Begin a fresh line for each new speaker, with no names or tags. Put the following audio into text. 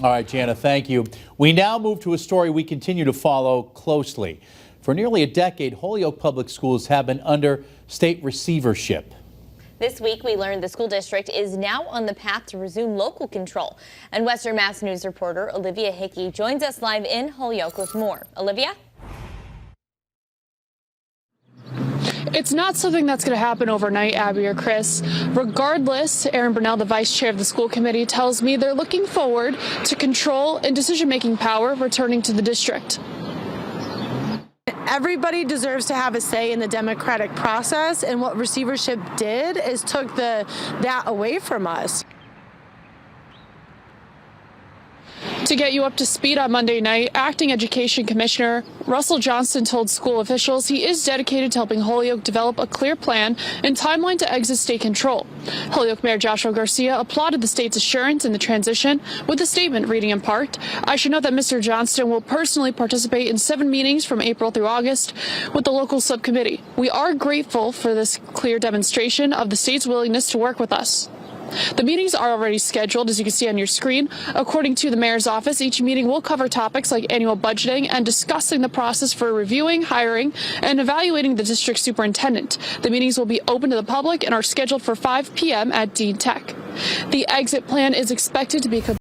All right, Jana, thank you. We now move to a story we continue to follow closely. For nearly a decade, Holyoke Public Schools have been under state receivership.
This week, we learned the school district is now on the path to resume local control. And Western Mass News reporter Olivia Hickey joins us live in Holyoke with more. Olivia?
It's not something that's going to happen overnight, Abby or Chris. Regardless, Aaron Burnell, the vice chair of the school committee, tells me they're looking forward to control and decision-making power returning to the district.
Everybody deserves to have a say in the democratic process, and what receivership did is took that away from us.
To get you up to speed on Monday night, Acting Education Commissioner Russell Johnston told school officials he is dedicated to helping Holyoke develop a clear plan and timeline to exit state control. Holyoke Mayor Joshua Garcia applauded the state's assurance in the transition with a statement reading in part, "I should note that Mr. Johnston will personally participate in 7 meetings from April through August with the local subcommittee. We are grateful for this clear demonstration of the state's willingness to work with us." The meetings are already scheduled, as you can see on your screen. According to the mayor's office, each meeting will cover topics like annual budgeting and discussing the process for reviewing, hiring, and evaluating the district superintendent. The meetings will be open to the public and are scheduled for 5 p.m. at Dean Tech. The exit plan is expected to be